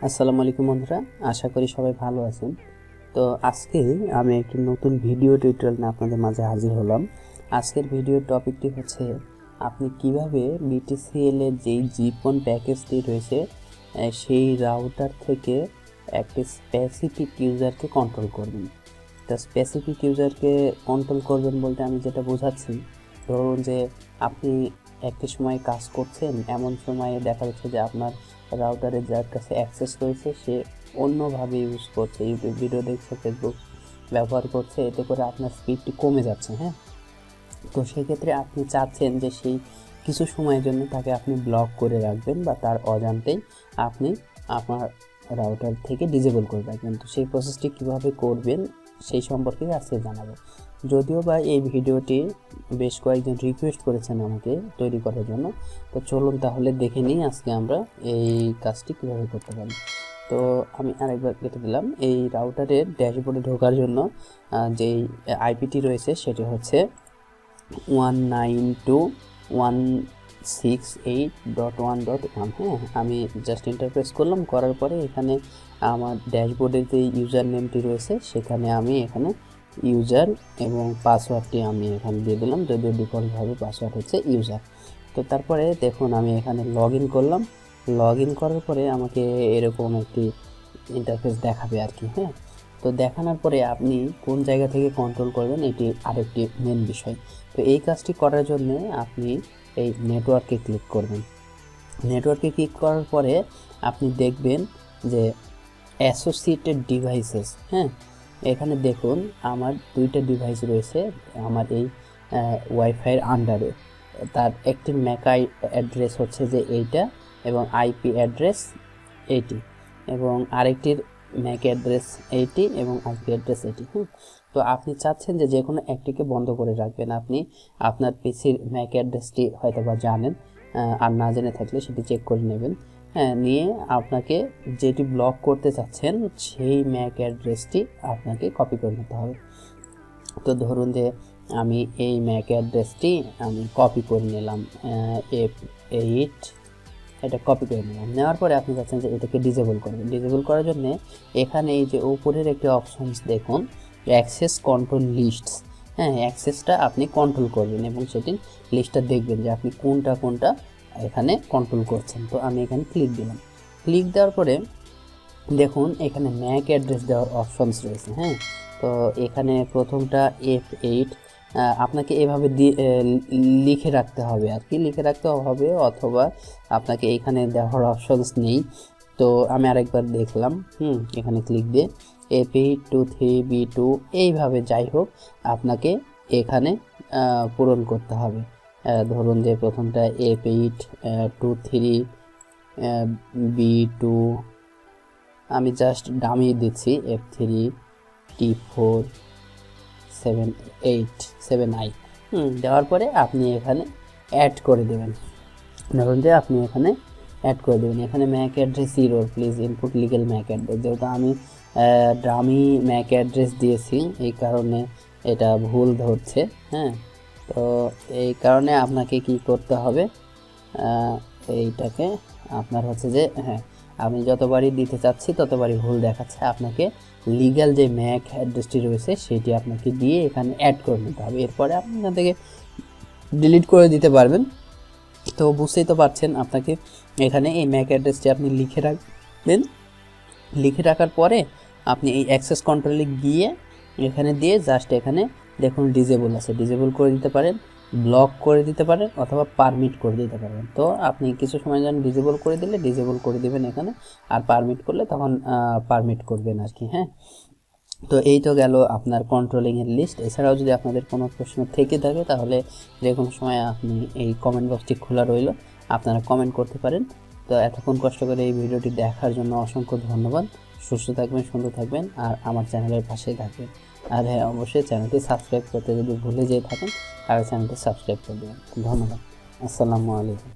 আসসালামু আলাইকুম বন্ধুরা, আশা করি সবাই ভালো আছেন। তো আজকে আমি একটি নতুন ভিডিও টিউটোরিয়াল নিয়ে আপনাদের মাঝে হাজির হলাম। আজকের ভিডিওর টপিকটি হচ্ছে আপনি কিভাবে বিটিসিএল এর যেই জিপন প্যাকেজটি রয়েছে সেই রাউটার থেকে একটি স্পেসিফিক ইউজারকে কন্ট্রোল করবেন। তো স্পেসিফিক ইউজারকে কন্ট্রোল করবেন বলতে আমি যেটা বোঝাচ্ছি, ধরুন যে আপনি একটি সময় কাজ করছেন, এমন সময়ে দেখা যাচ্ছে যে আপনার রাউটারে যার কাছে অ্যাক্সেস রয়েছে সে অন্যভাবে ইউজ করছে, ইউটিউব ভিডিও দেখছে, ফেসবুক ব্যবহার করছে, এতে করে আপনার স্পিডটি কমে যাচ্ছে। হ্যাঁ, তো সেক্ষেত্রে আপনি চাচ্ছেন যে সেই কিছু সময়ের জন্য তাকে আপনি ব্লক করে রাখবেন বা তার অজান্তেই আপনি আপনার রাউটার থেকে ডিসেবল করে রাখবেন। তো সেই প্রসেসটি কীভাবে করবেন সেই সম্পর্কে আজকে জানাবো। যদিও বা এই ভিডিওটি বেশ কয়েকজন রিকোয়েস্ট করেছেন আমাকে তৈরি করার জন্য, তো চলুন তাহলে দেখে নিই আজকে আমরা এই কাজটি কীভাবে করতে পারি। তো আমি আরেকবার কেটে দিলাম। এই রাউটারের ড্যাশবোর্ডে ঢোকার জন্য যেই আইপিটি রয়েছে সেটি হচ্ছে 192.168.1.1। হ্যাঁ, আমি জাস্ট ইন্টারপ্রেস করলাম, করার পরে এখানে আমার ড্যাশবোর্ডের যে ইউজার নেমটি রয়েছে সেখানে আমি এখানে ইউজার এবং পাসওয়ার্ডটি আমি এখানে দিয়ে দিলাম, যদিও ডিফল্টভাবে পাসওয়ার্ড হচ্ছে ইউজার। তো তারপরে দেখুন আমি এখানে লগ ইন করলাম। লগ ইন করার পরে আমাকে এরকম একটি ইন্টারফেস দেখাবে আর কি। হ্যাঁ, তো দেখানোর পরে আপনি কোন জায়গা থেকে কন্ট্রোল করবেন এটি আরেকটি মেন বিষয়। তো এই কাজটি করার জন্য আপনি এই নেটওয়ার্কে ক্লিক করবেন। নেটওয়ার্কে ক্লিক করার পরে আপনি দেখবেন যে অ্যাসোসিয়েটেড ডিভাইসেস। হ্যাঁ, এখানে দেখুন আমার দুইটা ডিভাইস রয়েছে আমার এই ওয়াইফাইয়ের আন্ডারে। তার একটি ম্যাক অ্যাড্রেস হচ্ছে যে এইটা এবং আইপি অ্যাড্রেস এইটি, এবং আরেকটির ম্যাক অ্যাড্রেস এইটি এবং আইপি অ্যাড্রেস এটি। তো আপনি চাচ্ছেন যে যে কোনো একটিকে বন্ধ করে রাখবেন। আপনি আপনার পিসির ম্যাক অ্যাড্রেসটি হয়তো বা জানেন, আর না জেনে থাকলে সেটি চেক করে নেবেন। হ্যাঁ, নিয়ে আপনাকে যেটি ব্লক করতে চাচ্ছেন সেই ম্যাক অ্যাড্রেসটি আপনাকে কপি করে নিতে হবে। তো ধরুন যে আমি এই ম্যাক অ্যাড্রেসটি আমি কপি করে নিলাম, F8, এটা কপি করে নিলাম। নেওয়ার পরে আপনি চাচ্ছেন যে এটাকে ডিসেবল করবেন। ডিসেবল করার জন্য এখানে এই যে উপরের একটি অপশনস দেখুন, অ্যাক্সেস কন্ট্রোল লিস্টস। হ্যাঁ, অ্যাক্সেসটা আপনি কন্ট্রোল করবেন এবং সেটির লিস্টটা দেখবেন যে আপনি কোনটা কোনটা এখানে কন্ট্রোল করছেন। তো আমি এখানে ক্লিক দিলাম। ক্লিক দেওয়ার পরে দেখুন এখানে ম্যাক অ্যাড্রেস দেওয়ার অপশনস রয়েছে। হ্যাঁ, তো এখানে প্রথমটা F8 আপনাকে এভাবে লিখে রাখতে হবে আর কি, লিখে রাখতে হবে, অথবা আপনাকে এখানে দেওয়ার অপশনস নেই। তো আমি আরেকবার দেখলাম, এখানে ক্লিক দিয়ে F823B2 এইভাবে যাই হোক আপনাকে এখানে পূরণ করতে হবে। ধরুন যে প্রথমটা F823B2, আমি জাস্ট ডামি দিচ্ছি F3T47879। দেওয়ার পরে আপনি এখানে অ্যাড করে দেবেন। ধরুন যে আপনি এখানে অ্যাড করে দেবেন, এখানে Mac address 0, please input legal Mac address. যেহেতু আমি ডামি ম্যাক অ্যাড্রেস দিয়েছি এই কারণে এটা ভুল ধরছে। হ্যাঁ, তো এই কারণে আপনাকে কি করতে হবে, এইটাকে আপনার হচ্ছে যে হ্যাঁ আমি যতবারই দিতে চাচ্ছি ততবারই ভুল দেখাচ্ছে। আপনাকে লিগ্যাল যে ম্যাক অ্যাড্রেসটি রয়েছে সেটি আপনাকে দিয়ে এখানে অ্যাড করে নিতে হবে। এরপরে আপনি এখান থেকে ডিলিট করে দিতে পারবেন। তো বুঝতেই তো পারছেন, আপনাকে এখানে এই ম্যাক অ্যাড্রেসটি আপনি লিখে রাখবেন। লিখে রাখার পরে আপনি এই অ্যাক্সেস কন্ট্রোলে গিয়ে এখানে দিয়ে জাস্ট এখানে দেখুন ডিসেবল আছে, ডিসেবল করে দিতে পারেন, ব্লক করে দিতে পারেন, অথবা পারমিট করে দিতে পারেন। তো আপনি কিছু সময় যেন ডিসেবল করে দিলে ডিসেবল করে দেবেন এখানে, আর পারমিট করলে তখন পারমিট করবেন আর কি। হ্যাঁ, তো এই তো গেল আপনার কন্ট্রোলিংয়ের লিস্ট। এছাড়াও যদি আপনাদের কোনো প্রশ্ন থেকে থাকে তাহলে যে কোনো সময় আপনি এই কমেন্ট বক্সটি খোলা রইল, আপনারা কমেন্ট করতে পারেন। তো এতক্ষণ কষ্ট করে এই ভিডিওটি দেখার জন্য অসংখ্য ধন্যবাদ। সুস্থ থাকবেন, সুন্দর থাকবেন, আর আমার চ্যানেলের পাশেই থাকবেন। আর হ্যাঁ, অবশ্যই চ্যানেলটি সাবস্ক্রাইব করতে যদি ভুলে যেয়ে থাকেন তাহলে চ্যানেলটি সাবস্ক্রাইব করে দেবেন। ধন্যবাদ। আসসালামু আলাইকুম।